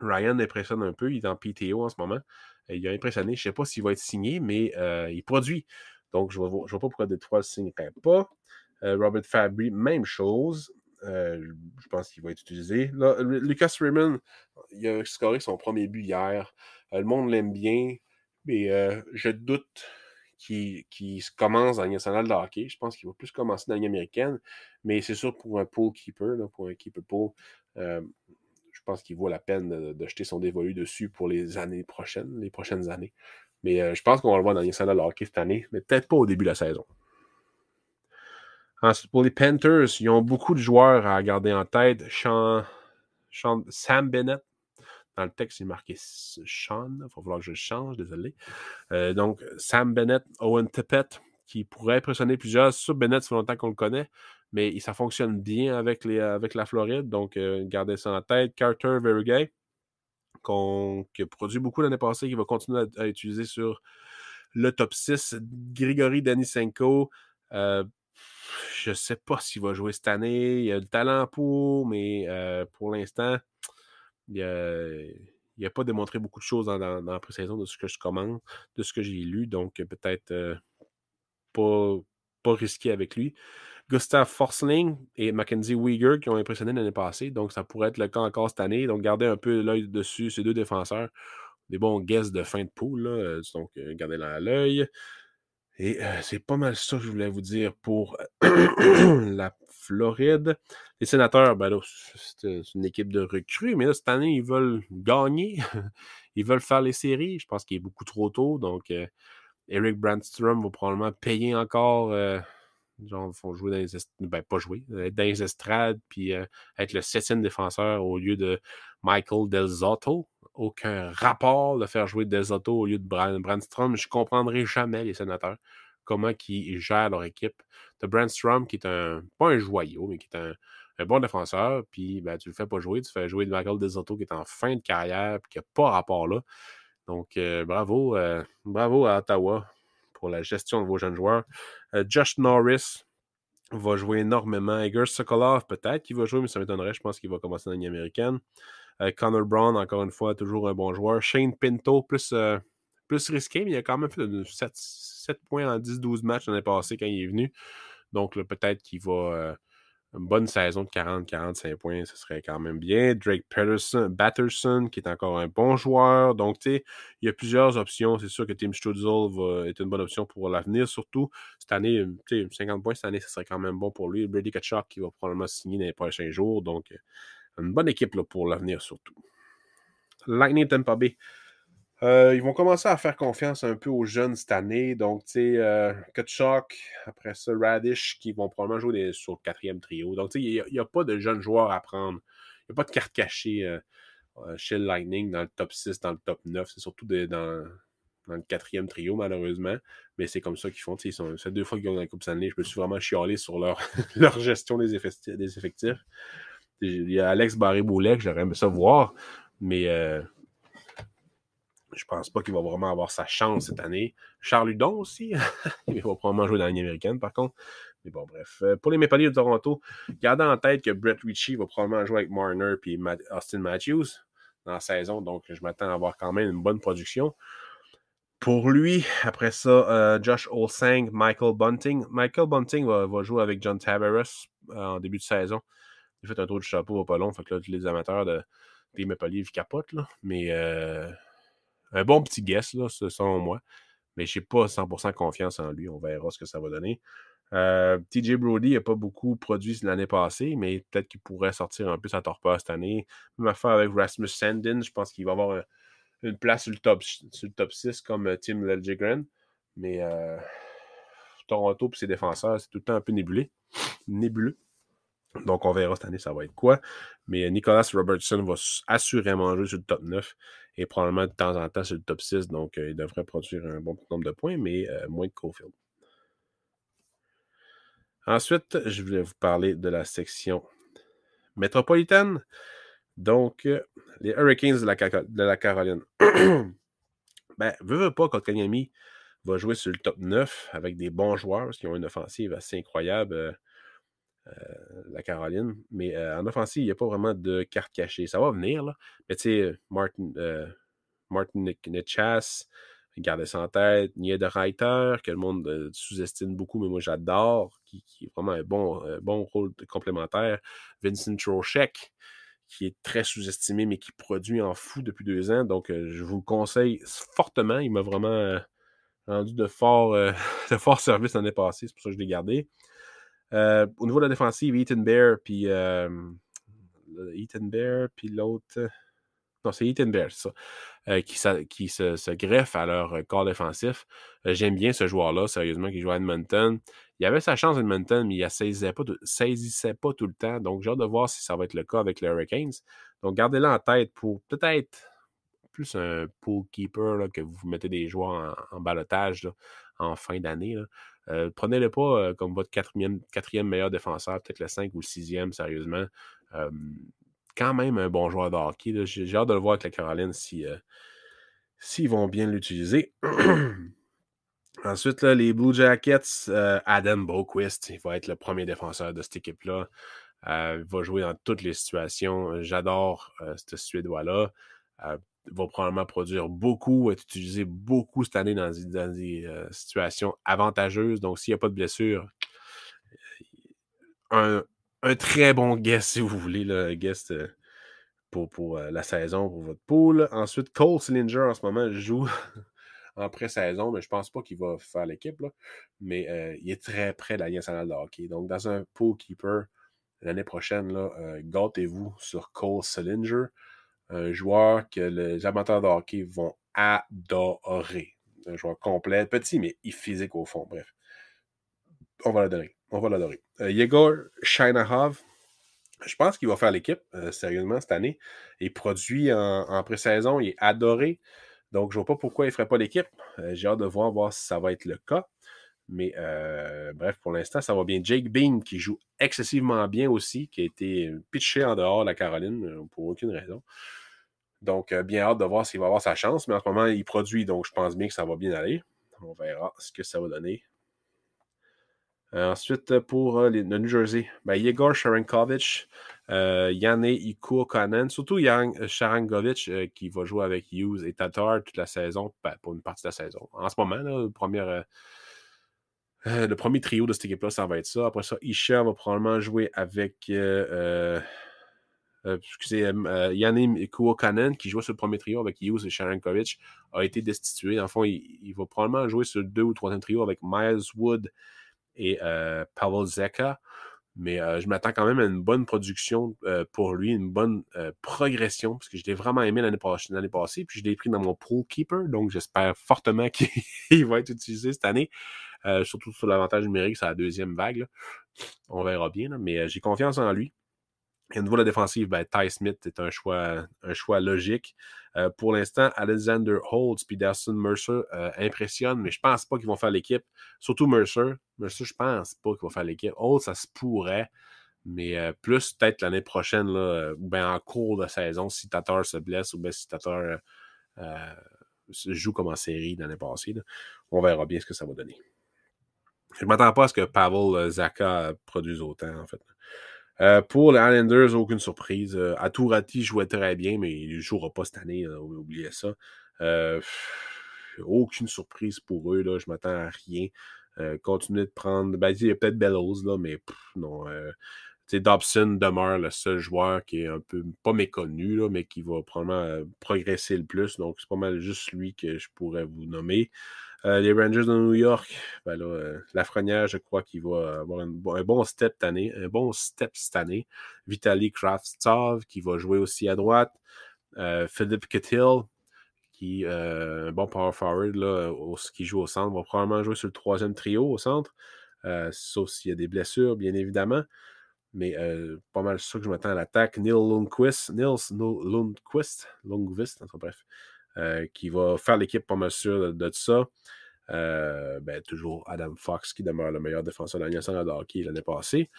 Ryan impressionne un peu. Il est en PTO en ce moment. Il a impressionné. Je ne sais pas s'il va être signé, mais il produit. Donc, je ne vois pas pourquoi Détroit ne le signerait pas. Robert Fabry, même chose. Je pense qu'il va être utilisé. Là, Lucas Raymond, il a scoré son premier but hier. Le monde l'aime bien, mais je doute qu'il commence dans la Ligue nationale de hockey. Je pense qu'il va plus commencer dans la Ligue américaine, mais c'est sûr pour un pool keeper, là, pour un keeper pool, je pense qu'il vaut la peine de jeter son dévolu dessus pour les prochaines années. Mais je pense qu'on va le voir dans la Ligue nationale de hockey cette année, mais peut-être pas au début de la saison. Ensuite, pour les Panthers, ils ont beaucoup de joueurs à garder en tête. Sam Bennett. Dans le texte, il est marqué Sean. Il va falloir que je le change, désolé. Donc, Sam Bennett, Owen Tippett, qui pourrait impressionner plusieurs. Sur Bennett, ça fait longtemps qu'on le connaît, mais ça fonctionne bien avec la Floride. Donc, gardez ça en tête. Carter Verugay, qui a produit beaucoup l'année passée, qui va continuer à utiliser sur le top 6. Grigory Danisenko, je ne sais pas s'il va jouer cette année. Il a le talent pour, mais pour l'instant, il n'a pas démontré beaucoup de choses dans la pré-saison de ce que je commande, de ce que j'ai lu. Donc, peut-être pas risqué avec lui. Gustav Forsling et Mackenzie Weegar qui ont impressionné l'année passée. Donc, ça pourrait être le cas encore cette année. Donc, gardez un peu l'œil dessus, ces deux défenseurs. Des bons guests de fin de poule. Donc, gardez-les à l'œil. Et c'est pas mal ça que je voulais vous dire pour la Floride. Les Sénateurs, ben là, c'est une équipe de recrues, mais là, cette année, ils veulent gagner. Ils veulent faire les séries. Je pense qu'il est beaucoup trop tôt. Donc, Eric Brandstrom va probablement payer encore. Genre, ils font jouer dans les estrades. Ben, pas jouer. Être dans les estrades, puis être le 7e défenseur au lieu de Michael Del Zotto. Aucun rapport de faire jouer Del Zotto au lieu de Brandstrom. Je ne comprendrai jamais les Sénateurs. Comment ils gèrent leur équipe. De Brandstrom, qui est pas un joyau, mais qui est un bon défenseur. Puis, ben, tu le fais pas jouer. Tu fais jouer de Michael Del Zotto, qui est en fin de carrière, puis qui n'a pas rapport là. Donc, bravo à Ottawa pour la gestion de vos jeunes joueurs. Josh Norris va jouer énormément. Igor Sokolov, peut-être qu'il va jouer, mais ça m'étonnerait. Je pense qu'il va commencer dans la Ligue américaine. Connor Brown, encore une fois, toujours un bon joueur. Shane Pinto, plus risqué, mais il a quand même fait 7 points en 10-12 matchs l'année passée quand il est venu. Donc, là, peut-être qu'il va... une bonne saison de 40-45 points, ce serait quand même bien. Drake Batterson, qui est encore un bon joueur. Donc, tu sais, il y a plusieurs options. C'est sûr que Tim Stützle va être une bonne option pour l'avenir, surtout. Cette année, tu sais, 50 points cette année, ce serait quand même bon pour lui. Brady Tkachuk, qui va probablement signer dans les prochains jours. Donc, une bonne équipe là, pour l'avenir, surtout. Lightning Tampa Bay. Ils vont commencer à faire confiance un peu aux jeunes cette année. Donc, tu sais, Tkachuk, après ça, Radish, qui vont probablement jouer sur le 4e trio. Donc, tu sais, il n'y a pas de jeunes joueurs à prendre. Il n'y a pas de carte cachée chez le Lightning dans le top 6, dans le top 9. C'est surtout dans le 4e trio, malheureusement. Mais c'est comme ça qu'ils font. C'est 2 fois qu'ils gagnent la Coupe Stanley. Je me suis vraiment chialé sur leur gestion des effectifs. Il y a Alex Barré-Boulet que j'aurais aimé ça voir. Mais... je pense pas qu'il va vraiment avoir sa chance cette année. Charles Hudon aussi. Il va probablement jouer dans la Ligue américaine, par contre. Mais bon, bref. Pour les Maple Leafs de Toronto, gardez en tête que Brett Ritchie va probablement jouer avec Marner et Austin Matthews dans la saison. Donc, je m'attends à avoir quand même une bonne production. Pour lui, après ça, Josh Olsang, Michael Bunting. Michael Bunting va jouer avec John Tavares en début de saison. Il a fait un tour de chapeau pas long. Fait que là, tous les amateurs des Maple Leafs capotent. Là. Mais... un bon petit guess, là, selon moi. Mais je n'ai pas 100% confiance en lui. On verra ce que ça va donner. TJ Brody n'a pas beaucoup produit l'année passée, mais peut-être qu'il pourrait sortir un peu sa torpeur cette année. Même affaire avec Rasmus Sandin. Je pense qu'il va avoir une place sur le top 6 comme Tim Liljegren. Mais Toronto et ses défenseurs, c'est tout le temps un peu nébuleux. Donc, on verra cette année, ça va être quoi. Mais Nicholas Robertson va assurément jouer sur le top 9 et probablement de temps en temps sur le top 6. Donc, il devrait produire un bon nombre de points, mais moins que Caulfield. Ensuite, je voulais vous parler de la section métropolitaine. Donc, les Hurricanes de la Caroline. Ben, veux pas, Kotkaniemi va jouer sur le top 9 avec des bons joueurs parce qu'ils ont une offensive assez incroyable. La Caroline. Mais en offensive, il n'y a pas vraiment de carte cachée. Ça va venir, là. Mais tu sais, Martin Necas, gardez ça en tête. Niederreiter, que le monde sous-estime beaucoup, mais moi j'adore, qui est vraiment un bon rôle complémentaire. Vincent Trocheck, qui est très sous-estimé, mais qui produit en fou depuis 2 ans. Donc, je vous le conseille fortement. Il m'a vraiment rendu de fort service l'année passée. C'est pour ça que je l'ai gardé. Au niveau de la défensive, Ethan Bear, puis l'autre... Non, c'est Ethan Bear, c'est ça. Qui se greffe à leur corps défensif. J'aime bien ce joueur-là, sérieusement, qui joue à Edmonton. Il avait sa chance à Edmonton, mais il ne saisissait pas tout le temps. Donc, j'ai hâte de voir si ça va être le cas avec les Hurricanes. Donc, gardez-le en tête pour peut-être plus un pool keeper, là, que vous mettez des joueurs en balotage là, en fin d'année. Prenez-le pas comme votre quatrième meilleur défenseur, peut-être le 5 ou le 6e, sérieusement. Quand même un bon joueur de hockey. Là. J'ai hâte de le voir avec la Caroline s'ils vont bien l'utiliser. Ensuite, là, les Blue Jackets, Adam Boquist, il va être le premier défenseur de cette équipe-là. Il va jouer dans toutes les situations. J'adore ce Suédois-là. Il va probablement produire beaucoup, être utilisé beaucoup cette année dans des situations avantageuses. Donc, s'il n'y a pas de blessure, un très bon guest, si vous voulez, là, guest pour la saison, pour votre pool. Ensuite, Cole Sillinger, en ce moment, joue en pré-saison, mais je pense pas qu'il va faire l'équipe, là. Mais il est très près de la Ligue nationale de hockey. Donc, dans un pool keeper, l'année prochaine, là, gâtez-vous sur Cole Sillinger, un joueur que les amateurs de hockey vont adorer. Un joueur complet, petit, mais physique au fond. Bref, on va l'adorer. On va l'adorer. Yegor Shainahov, je pense qu'il va faire l'équipe, sérieusement, cette année. Il produit en pré-saison, il est adoré. Donc, je ne vois pas pourquoi il ne ferait pas l'équipe. J'ai hâte de voir si ça va être le cas. Mais bref, pour l'instant, ça va bien. Jake Bean, qui joue excessivement bien aussi, qui a été pitché en dehors de la Caroline pour aucune raison. Donc, bien hâte de voir s'il va avoir sa chance. Mais en ce moment, il produit, donc je pense bien que ça va bien aller. On verra ce que ça va donner. Ensuite, pour le New Jersey, Yegor Sharangovich, Yanni Ikuokanen, surtout Sharangovich qui va jouer avec Hughes et Tatar toute la saison, pour une partie de la saison. En ce moment, là, le premier trio de cette équipe-là, ça va être ça. Après ça, Isha va probablement jouer avec Yanni Ikuokanen qui jouait sur le premier trio avec Hughes et Sharangovich, a été destitué. En fond, il va probablement jouer sur le 2 ou 3e trio avec Miles Wood et Pavel Zeka. Mais je m'attends quand même à une bonne production pour lui, une bonne progression, parce que je l'ai vraiment aimé l'année passée, puis je l'ai pris dans mon pool keeper, donc j'espère fortement qu'il va être utilisé cette année, surtout sur l'avantage numérique, c'est la deuxième vague. Là. On verra bien, là, mais j'ai confiance en lui. Et au niveau de la défensive, Ty Smith est un choix logique. Pour l'instant, Alexander Holtz et Dawson Mercer impressionnent, mais je pense pas qu'ils vont faire l'équipe. Surtout Mercer. Mercer, je pense pas qu'il va faire l'équipe. Holtz, ça se pourrait, mais plus peut-être l'année prochaine, là, ou bien en cours de saison, si Tatar se blesse ou bien si Tatar joue comme en série l'année passée. Là. On verra bien ce que ça va donner. Je ne m'attends pas à ce que Pavel Zaka produise autant, en fait. Pour les Islanders, aucune surprise. Atourati jouait très bien, mais il ne jouera pas cette année. Oubliez ça. Aucune surprise pour eux. Là, je m'attends à rien. Continuez de prendre. Il y a peut-être Bellows, là, mais non. Dobson demeure le seul joueur qui est un peu pas méconnu, là, mais qui va probablement progresser le plus. Donc, c'est pas mal juste lui que je pourrais vous nommer. Les Rangers de New York, Lafrenière, je crois qu'il va avoir un bon step cette année. Vitaly Kravtsov, qui va jouer aussi à droite. Philippe Kettil, qui un bon power forward, là, qui joue au centre, va probablement jouer sur le 3e trio au centre. Sauf s'il y a des blessures, bien évidemment. Mais pas mal sûr que je m'attends à l'attaque. Neil Lundqvist, enfin bref, qui va faire l'équipe pas mal sûr de ça. Toujours Adam Fox qui demeure le meilleur défenseur de la Ligue nationale de hockey l'année passée.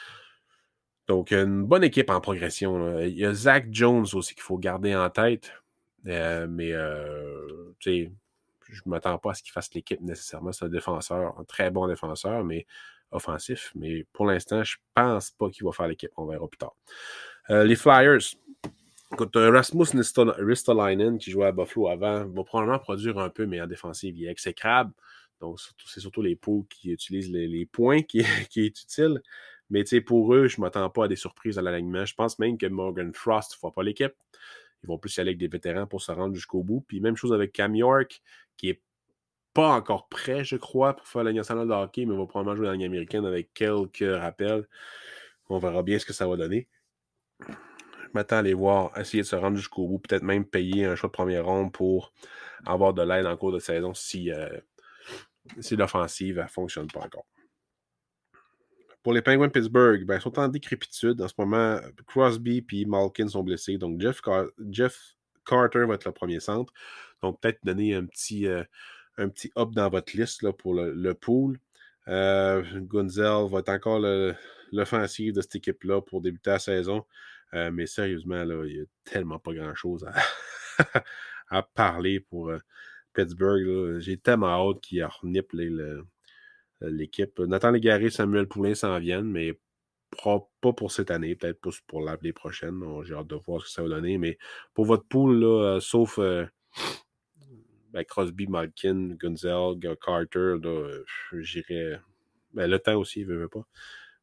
Donc, une bonne équipe en progression. Là. Il y a Zach Jones aussi qu'il faut garder en tête. Mais je ne m'attends pas à ce qu'il fasse l'équipe nécessairement. C'est un défenseur, un très bon défenseur, mais offensif. Mais pour l'instant, je pense pas qu'il va faire l'équipe. On verra plus tard. Les Flyers. Écoute, Rasmus Ristolainen, qui jouait à Buffalo avant, va probablement produire un peu, mais en défensive, il est exécrable. Donc, c'est surtout les pots qui utilisent les points qui est utile. Mais pour eux, je ne m'attends pas à des surprises à l'alignement. Je pense même que Morgan Frost ne fera pas l'équipe. Ils vont plus y aller avec des vétérans pour se rendre jusqu'au bout. Puis même chose avec Cam York, qui n'est pas encore prêt, je crois, pour faire la Ligue nationale de hockey, mais va probablement jouer dans la Ligue américaine avec quelques rappels. On verra bien ce que ça va donner. Je m'attends à les voir essayer de se rendre jusqu'au bout, peut-être même payer un choix de première ronde pour avoir de l'aide en cours de saison si l'offensive ne fonctionne pas encore. Pour les Penguins de Pittsburgh, ils sont en décrépitude. En ce moment, Crosby et Malkin sont blessés. Donc, Jeff Carter va être le premier centre. Donc, peut-être donner un petit up dans votre liste là, pour le pool. Gunzel va être encore l'offensive de cette équipe-là pour débuter la saison. Mais sérieusement, là, il n'y a tellement pas grand-chose à parler pour Pittsburgh. Là. J'ai tellement hâte qu'il renippe l'équipe. Nathan Légaré, Samuel Poulin s'en viennent, mais pas pour cette année, peut-être plus pour l'année prochaine. J'ai hâte de voir ce que ça va donner. Mais pour votre pool, là, sauf Crosby, Malkin, Gunzel, Carter, j'irais. Le temps aussi, il ne veut pas.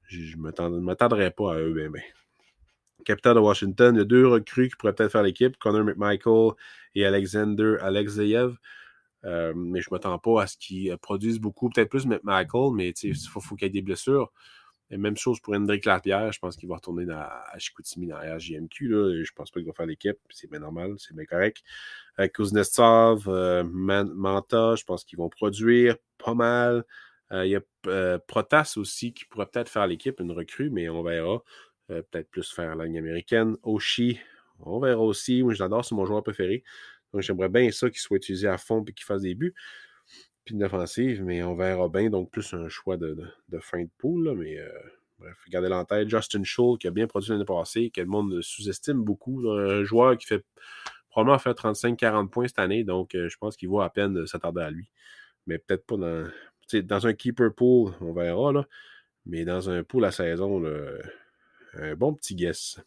Je ne m'attendrai pas à eux. Capitaine de Washington, il y a 2 recrues qui pourraient peut-être faire l'équipe, Connor McMichael et Alexander Alexeyev. Mais je ne m'attends pas à ce qu'il produise beaucoup. Peut-être plus McMichael, mais il faut qu'il y ait des blessures. Et même chose pour Hendrick Lapierre. Je pense qu'il va retourner à Chicoutimi dans la RJMQ. Là. Je pense pas qu'il va faire l'équipe. C'est bien normal, c'est bien correct. Kuznetsov, Manta, je pense qu'ils vont produire pas mal. Il y a Protas aussi qui pourrait peut-être faire l'équipe, une recrue, mais on verra. Peut-être plus faire la ligne américaine. Oshie, on verra aussi. Moi, je l'adore, c'est mon joueur préféré. Donc, j'aimerais bien ça qu'il soit utilisé à fond et qu'il fasse des buts. Puis une offensive, mais on verra bien. Donc, plus un choix de fin de poule. Là, mais bref, gardez-le en tête. Justin Schull, qui a bien produit l'année passée, que le monde sous-estime beaucoup. Là, un joueur qui fait probablement faire 35-40 points cette année. Donc, je pense qu'il vaut à peine s'attarder à lui. Mais peut-être pas dans un keeper pool, on verra. Là, mais dans un pool à saison, là, un bon petit guess.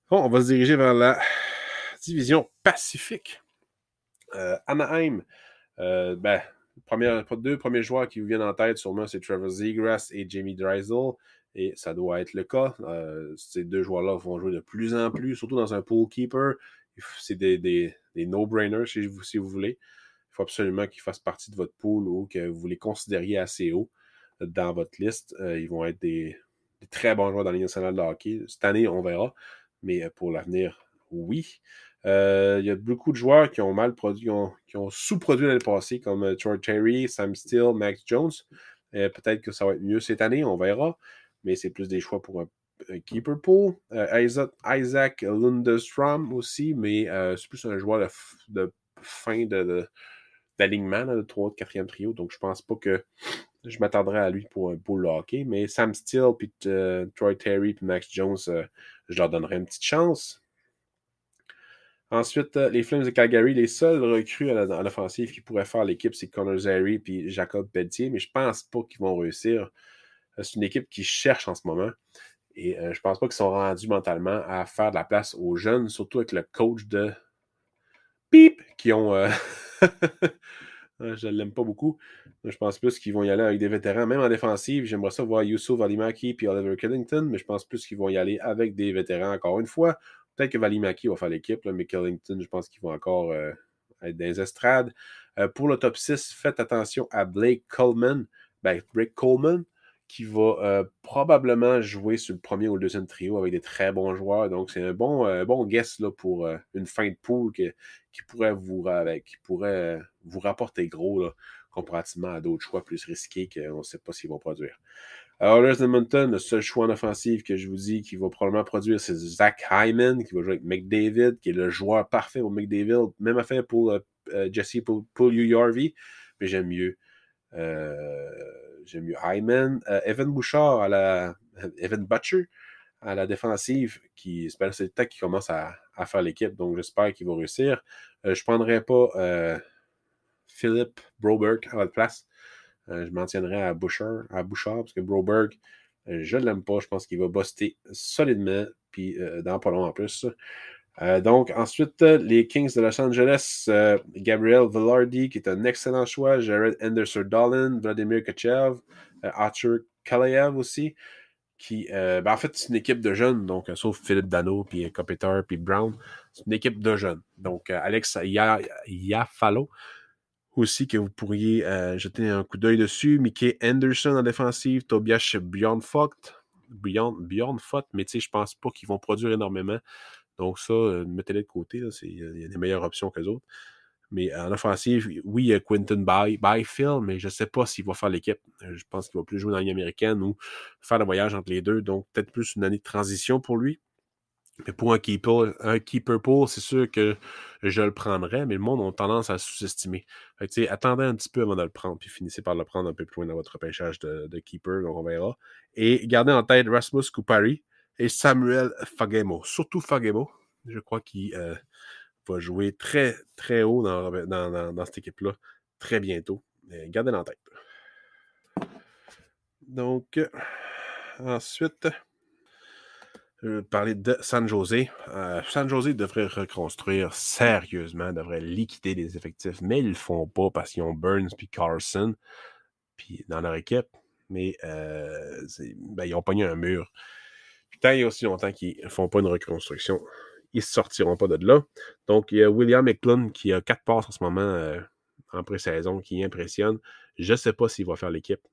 Bon, on va se diriger vers la division Pacifique. Anaheim, deux premiers joueurs qui vous viennent en tête, sûrement, c'est Trevor Zegras et Jamie Drysdale. Et ça doit être le cas. Ces deux joueurs-là vont jouer de plus en plus, surtout dans un pool keeper. C'est des no-brainers, si vous voulez. Il faut absolument qu'ils fassent partie de votre pool ou que vous les considériez assez haut dans votre liste. Ils vont être des très bons joueurs dans la Ligue nationale de hockey. Cette année, on verra. Mais pour l'avenir, oui. Il y a beaucoup de joueurs qui ont mal produit, qui ont sous-produit l'année passée, comme Troy Terry, Sam Steele, Max Jones. Peut-être que ça va être mieux cette année, on verra. Mais c'est plus des choix pour un keeper pool. Isaac Lundestrom aussi, mais c'est plus un joueur de fin d'alignement, de 3 4e trio. Donc, je pense pas que je m'attendrais à lui pour un pool hockey. Mais Sam Steele, puis Troy Terry, puis Max Jones, je leur donnerais une petite chance. Ensuite, les Flames de Calgary, les seuls recrues en offensive qui pourraient faire l'équipe, c'est Connor Zary et Jacob Pelletier, mais je pense pas qu'ils vont réussir. C'est une équipe qui cherche en ce moment. Et je pense pas qu'ils sont rendus mentalement à faire de la place aux jeunes, surtout avec le coach de Pip qui ont... je ne l'aime pas beaucoup. Je pense plus qu'ils vont y aller avec des vétérans, même en défensive. J'aimerais ça voir Yusuf Valimaki et Oliver Killington, mais je pense plus qu'ils vont y aller avec des vétérans encore une fois. Peut-être que Valimaki va faire l'équipe, mais Killington, je pense qu'ils vont encore être dans les estrades. Pour le top 6, faites attention à Blake Coleman. Blake Coleman, qui va probablement jouer sur le premier ou le deuxième trio avec des très bons joueurs. Donc, c'est un bon guess là, pour une fin de pool qui pourrait vous rapporter gros là, comparativement à d'autres choix plus risqués qu'on ne sait pas s'ils vont produire. Oilers Edmonton, le seul choix en offensive que je vous dis qui va probablement produire, c'est Zach Hyman, qui va jouer avec McDavid, qui est le joueur parfait pour McDavid. Même affaire pour Jesse Puljujarvi, mais j'aime mieux Hyman. Evan Bouchard Evan Butcher à la défensive, c'est le temps qu'il commence à faire l'équipe, donc j'espère qu'il va réussir. Je ne prendrai pas Philip Broberg à votre place. Je m'en tiendrai à Bouchard, parce que Broberg, je ne l'aime pas. Je pense qu'il va buster solidement, puis dans pas long en plus. Donc, ensuite, les Kings de Los Angeles, Gabriel Velarde, qui est un excellent choix, Jared Anderson-Dolan, Vladimir Kachev, Arthur Kalayev aussi, qui, en fait, c'est une équipe de jeunes, donc, sauf Philippe Dano, puis Kopitar, puis Brown, c'est une équipe de jeunes. Donc, Alex Iafallo, aussi que vous pourriez jeter un coup d'œil dessus. Mickey Anderson en défensive, Tobias Bjornfot, mais tu sais, je pense pas qu'ils vont produire énormément. Donc ça, mettez-les de côté. Il y a des meilleures options que les autres. Mais en offensive, oui, il y a Quinton Byfield, mais je ne sais pas s'il va faire l'équipe. Je pense qu'il va plus jouer dans la Ligue américaine ou faire le voyage entre les deux. Donc peut-être plus une année de transition pour lui. Mais pour un keeper pool, c'est sûr que je le prendrais, mais le monde a tendance à sous-estimer. Attendez un petit peu avant de le prendre, puis finissez par le prendre un peu plus loin dans votre repêchage de keeper, donc on verra. Et gardez en tête Rasmus Kupari et Samuel Fagemo. Surtout Fagemo, je crois qu'il va jouer très, très haut dans cette équipe-là, très bientôt. Gardez-le en tête. Donc, ensuite... Je vais parler de San Jose. San Jose devrait reconstruire sérieusement, devrait liquider les effectifs, mais ils ne le font pas parce qu'ils ont Burns puis Carson puis dans leur équipe. Mais ils ont pogné un mur. Puis tant il y a aussi longtemps qu'ils ne font pas une reconstruction, ils ne sortiront pas de là. Donc, il y a William Eklund qui a 4 passes en ce moment en pré-saison qui impressionne. Je ne sais pas s'il va faire l'équipe.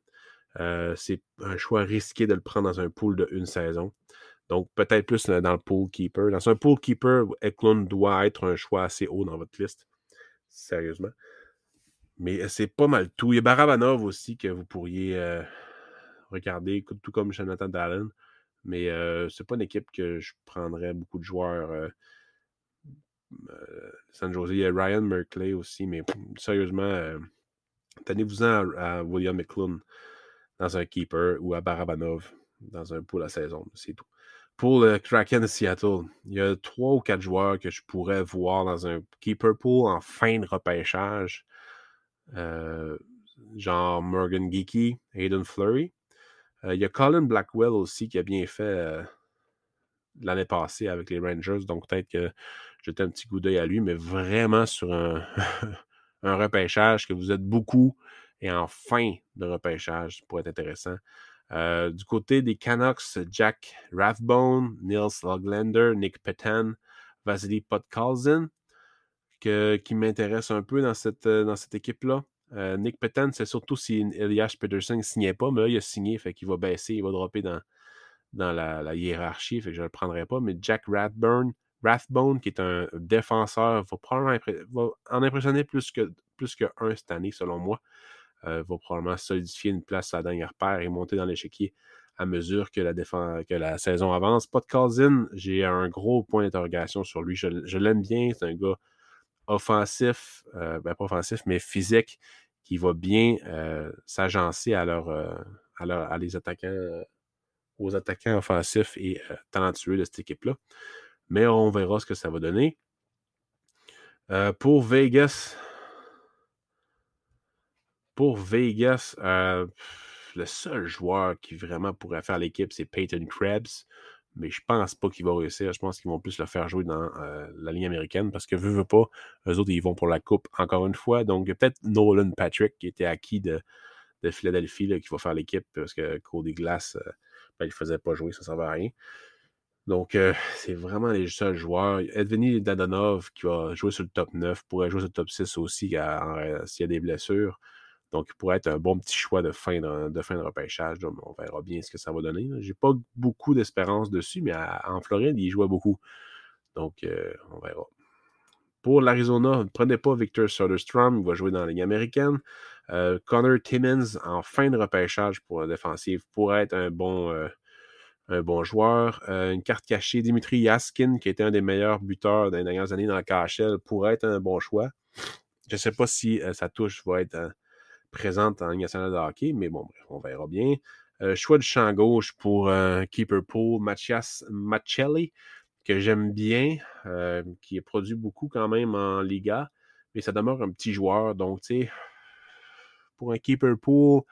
C'est un choix risqué de le prendre dans un pool de une saison. Donc, peut-être plus dans le pool keeper. Dans un pool keeper, Eklund doit être un choix assez haut dans votre liste. Sérieusement. Mais c'est pas mal tout. Il y a Barabanov aussi que vous pourriez regarder, tout comme Jonathan Dallin. Mais c'est pas une équipe que je prendrais beaucoup de joueurs. San Jose, il y a Ryan Merkley aussi, mais sérieusement, tenez-vous-en à William Eklund dans un keeper ou à Barabanov dans un pool à saison. C'est tout. Pour le Kraken de Seattle, il y a 3 ou 4 joueurs que je pourrais voir dans un keeper pool en fin de repêchage. Genre Morgan Geeky, Hayden Fleury. Il y a Colin Blackwell aussi qui a bien fait l'année passée avec les Rangers, donc peut-être que jeter un petit coup d'œil à lui, mais vraiment sur un, un repêchage que vous êtes beaucoup et en fin de repêchage pour être intéressant. Du côté des Canucks, Jack Rathbone, Nils Hoglander, Nick Petan, Vasily Podkolzin, qui m'intéresse un peu dans cette équipe-là. Nick Petan, c'est surtout si Elias Peterson ne signait pas, mais là, il a signé, fait qu'il va baisser, il va dropper dans la hiérarchie, fait que je ne le prendrai pas. Mais Jack Rathbone, qui est un défenseur, va probablement va en impressionner plus que un cette année, selon moi. Va probablement solidifier une place à la dernière paire et monter dans l'échiquier à mesure que la saison avance. Podkolzin, j'ai un gros point d'interrogation sur lui. Je l'aime bien, c'est un gars offensif, pas offensif, mais physique, qui va bien s'agencer à les attaquants, aux attaquants offensifs et talentueux de cette équipe-là. Mais on verra ce que ça va donner. Pour Vegas, le seul joueur qui vraiment pourrait faire l'équipe, c'est Peyton Krebs. Mais je pense pas qu'il va réussir. Je pense qu'ils vont plus le faire jouer dans la ligne américaine parce que veut pas, eux autres, ils vont pour la coupe encore une fois. Donc, il y a peut-être Nolan Patrick qui était acquis de Philadelphie là, qui va faire l'équipe parce que Cody Glass, il ne faisait pas jouer, ça ne servait à rien. Donc, c'est vraiment les seuls joueurs. Evgeny Dadonov qui va jouer sur le top 9, pourrait jouer sur le top 6 aussi s'il y a des blessures. Donc, il pourrait être un bon petit choix de fin de repêchage. Donc, on verra bien ce que ça va donner. Je n'ai pas beaucoup d'espérance dessus, mais en Floride, il jouait beaucoup. Donc, on verra. Pour l'Arizona, ne prenez pas Victor Soderstrom, il va jouer dans la Ligue américaine. Connor Timmins, en fin de repêchage pour la défensive, pourrait être un bon joueur. Une carte cachée, Dimitri Yaskin, qui était un des meilleurs buteurs des dernières années dans la KHL, pourrait être un bon choix. Je ne sais pas si sa touche va être présente en Ligue nationale de hockey, mais bon, bref, on verra bien. Choix du champ gauche pour Keeper Pool, Mathias Maccelli, que j'aime bien, qui a produit beaucoup quand même en Liga, mais ça demeure un petit joueur. Donc, tu sais, pour un Keeper Pool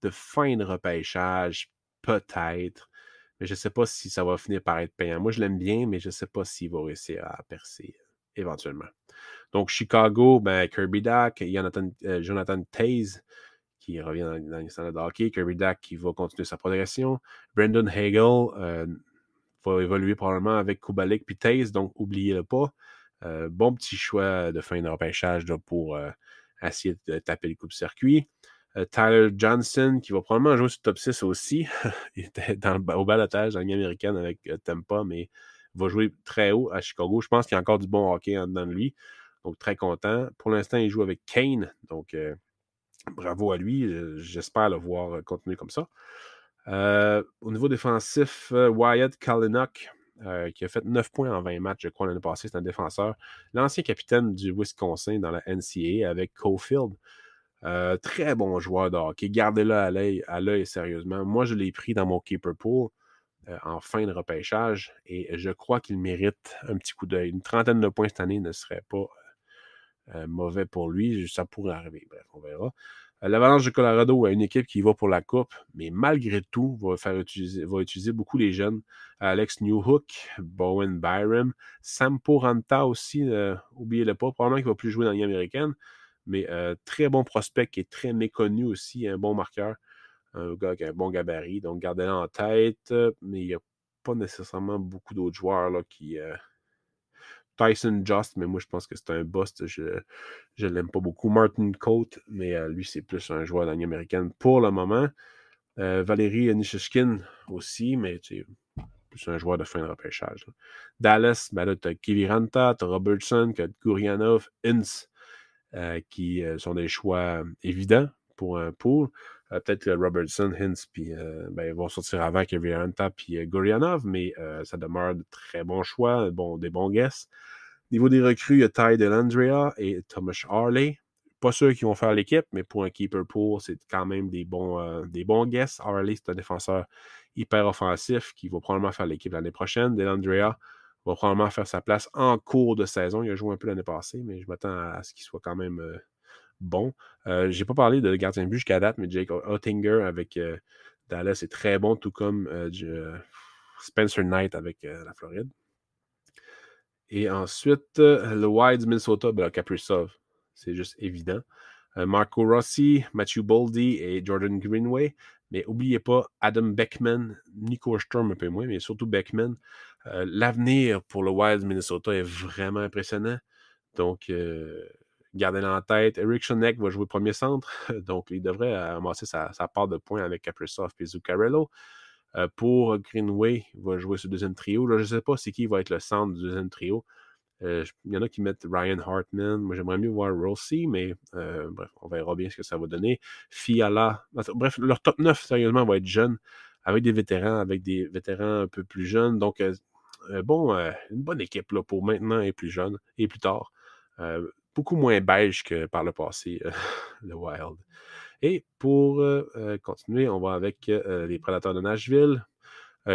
de fin de repêchage, peut-être, mais je ne sais pas si ça va finir par être payant. Moi, je l'aime bien, mais je ne sais pas s'il va réussir à percer éventuellement. Donc, Chicago, Kirby Dach, Jonathan Toews, qui revient dans les standards de hockey. Kirby Dach qui va continuer sa progression. Brendan Hagel va évoluer probablement avec Kubalik puis Toews, donc oubliez-le pas. Bon petit choix de fin de repêchage là, pour essayer de taper le coupe-circuit. Tyler Johnson, qui va probablement jouer sur le top 6 aussi. Il était au balotage dans la Ligue américaine avec Tampa, mais va jouer très haut à Chicago. Je pense qu'il y a encore du bon hockey en dedans de lui. Donc, très content. Pour l'instant, il joue avec Kane. Donc, bravo à lui. J'espère le voir continuer comme ça. Au niveau défensif, Wyatt Kalynuk, qui a fait 9 points en 20 matchs, je crois, l'année passée. C'est un défenseur. L'ancien capitaine du Wisconsin dans la NCAA avec Caulfield. Très bon joueur de hockey. Gardez-le à l'œil sérieusement. Moi, je l'ai pris dans mon keeper pool en fin de repêchage et je crois qu'il mérite un petit coup d'œil. Une trentaine de points cette année ne serait pas mauvais pour lui. Ça pourrait arriver. Bref, on verra. L'Avalanche du Colorado a une équipe qui va pour la coupe, mais malgré tout, va utiliser beaucoup les jeunes. Alex Newhook, Bowen Byram, Sampo Ranta aussi, oubliez-le pas, probablement qu'il ne va plus jouer dans la Ligue américaine, mais très bon prospect qui est très méconnu aussi, un bon marqueur, un gars avec un bon gabarit, donc gardez-le en tête, mais il n'y a pas nécessairement beaucoup d'autres joueurs là, qui Tyson Just, mais moi, je pense que c'est un bust. Je l'aime pas beaucoup. Martin Coate, mais lui, c'est plus un joueur de la Ligue américaine pour le moment. Valérie Nichushkin aussi, mais tu sais, plus un joueur de fin de repêchage. Là. Dallas, ben là, t'as Kiviranta, t'as Robertson, t'as Gurianov, Ince, qui sont des choix évidents pour un pool. Peut-être que Robertson, Hintz, puis ils vont sortir avant que Viranta puis Gurianov, mais ça demeure de très bons choix, des bons guesses. Niveau des recrues, il y a Ty Dellandrea et Thomas Harley. Pas sûr qu'ils vont faire l'équipe, mais pour un keeper pool, c'est quand même des bons guesses. Harley, c'est un défenseur hyper offensif qui va probablement faire l'équipe l'année prochaine. Dellandrea va probablement faire sa place en cours de saison. Il a joué un peu l'année passée, mais je m'attends à ce qu'il soit quand même bon. J'ai pas parlé de gardien de but jusqu'à date, mais Jake Oettinger avec Dallas est très bon, tout comme Spencer Knight avec la Floride. Et ensuite, le Wild du Minnesota, Kaprizov, c'est juste évident. Marco Rossi, Matthew Boldy et Jordan Greenway. Mais n'oubliez pas Adam Beckman, Nico Sturm un peu moins, mais surtout Beckman. L'avenir pour le Wild du Minnesota est vraiment impressionnant. Donc, gardez-le en tête. Eric Schoeneck va jouer premier centre. Donc, il devrait amasser sa part de points avec Kaprizov et Zuccarello. Pour Greenway, il va jouer ce deuxième trio. Là, je ne sais pas c'est qui va être le centre du deuxième trio. Il y en a qui mettent Ryan Hartman. Moi, j'aimerais mieux voir Rossi, mais bref, on verra bien ce que ça va donner. Fiala. Bref, leur top 9, sérieusement, va être jeune, avec des vétérans un peu plus jeunes. Donc, une bonne équipe là, pour maintenant et plus jeune et plus tard. Beaucoup moins beige que par le passé, le Wild. Et pour continuer, on va avec les Prédateurs de Nashville.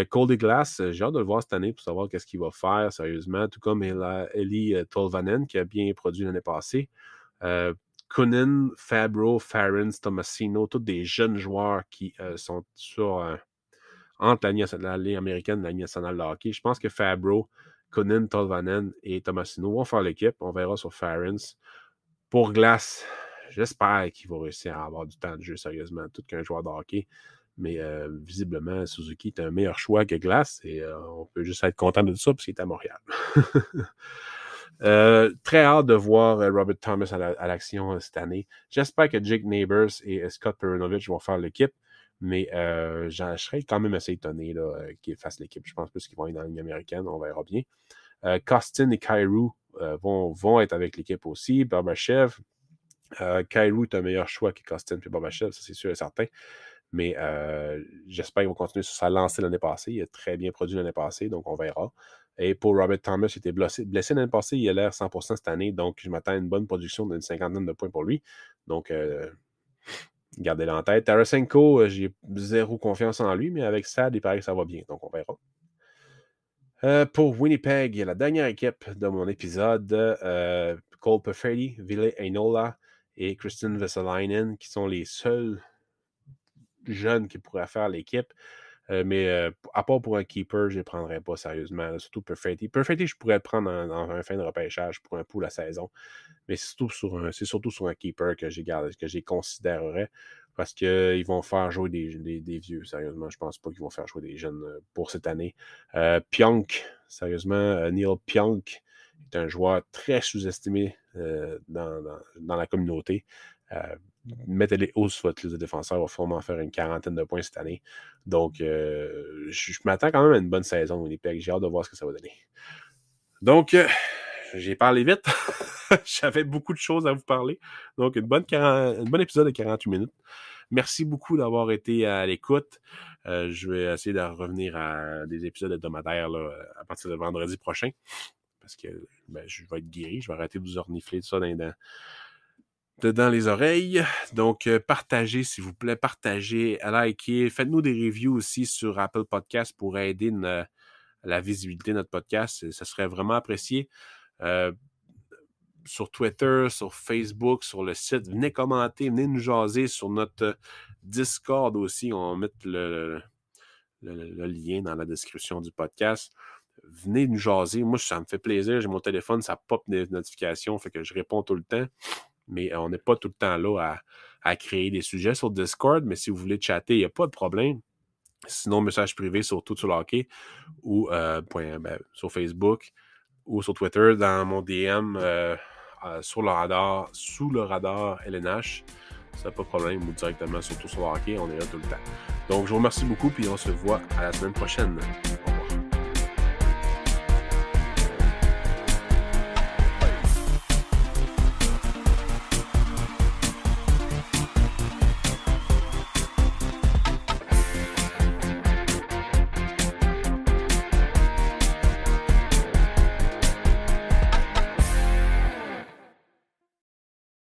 Cody Glass, j'ai hâte de le voir cette année pour savoir qu'est-ce qu'il va faire sérieusement, tout comme Eli Tolvanen qui a bien produit l'année passée. Kunin, Fabro, Farrens, Tomasino, tous des jeunes joueurs qui sont entre la Ligue américaine et la Ligue nationale de hockey. Je pense que Fabro, Kunin, Tolvanen et Tomasino vont faire l'équipe. On verra sur Farrens. Pour Glass, j'espère qu'il va réussir à avoir du temps de jeu sérieusement, tout qu'un joueur de hockey. Mais visiblement, Suzuki est un meilleur choix que Glass et on peut juste être content de ça parce qu'il est à Montréal. Très hâte de voir Robert Thomas à l'action cette année. J'espère que Jake Neighbors et Scott Perunovich vont faire l'équipe, mais je serais quand même assez étonné qu'ils fassent l'équipe. Je pense plus qu'ils vont être dans la Ligue américaine, on verra bien. Kostin et Kyrou vont être avec l'équipe aussi. Barbachev. Kyrou est un meilleur choix que Kostin et Barbachev, ça c'est sûr et certain. Mais j'espère qu'il va continuer sur sa lancée l'année passée. Il a très bien produit l'année passée, donc on verra. Et pour Robert Thomas, il était blessé l'année passée. Il a l'air 100% cette année, donc je m'attends à une bonne production d'une 50aine de points pour lui. Donc, gardez-le en tête. Tarasenko, j'ai zéro confiance en lui, mais avec Sad, il paraît que ça va bien, donc on verra. Pour Winnipeg, il y a la dernière équipe de mon épisode. Cole Perfetti, Ville Heinola et Kristen Vesalainen, qui sont les seuls jeunes qui pourraient faire l'équipe. Mais à part pour un keeper, je ne les prendrais pas sérieusement. Surtout Perfetti. Perfetti, je pourrais le prendre dans un fin de repêchage pour un pool à saison. Mais c'est surtout sur un keeper que j'ai considérerais. Parce qu'ils vont faire jouer des vieux, sérieusement. Je ne pense pas qu'ils vont faire jouer des jeunes pour cette année. Pionk, sérieusement, Neil Pionk est un joueur très sous-estimé dans la communauté. Mettez-les hauts sur votre liste de défenseurs, il va sûrement faire une 40aine de points cette année. Donc, je m'attends quand même à une bonne saison, Winnipeg. J'ai hâte de voir ce que ça va donner. Donc, j'ai parlé vite. J'avais beaucoup de choses à vous parler. Donc, un bon épisode de 48 minutes. Merci beaucoup d'avoir été à l'écoute. Je vais essayer de revenir à des épisodes hebdomadaires là, à partir de vendredi prochain. Parce que je vais être guéri. Je vais arrêter de vous ornifler de ça dans les oreilles. Donc, partagez, s'il vous plaît. Partagez, likez. Faites-nous des reviews aussi sur Apple Podcasts pour aider la visibilité de notre podcast. Ça serait vraiment apprécié. Sur Twitter, sur Facebook, sur le site. Venez commenter, venez nous jaser sur notre Discord aussi. On va mettre le lien dans la description du podcast. Venez nous jaser. Moi, ça me fait plaisir. J'ai mon téléphone, ça pop des notifications, fait que je réponds tout le temps. Mais on n'est pas tout le temps là à créer des sujets sur Discord. Mais si vous voulez chatter, il n'y a pas de problème. Sinon, message privé sur Tout sur le hockey ou sur Facebook ou sur Twitter dans mon DM sous le radar LNH. Ça pas de problème, ou directement surtout sur le hockey, on est là tout le temps. Donc je vous remercie beaucoup, puis on se voit à la semaine prochaine.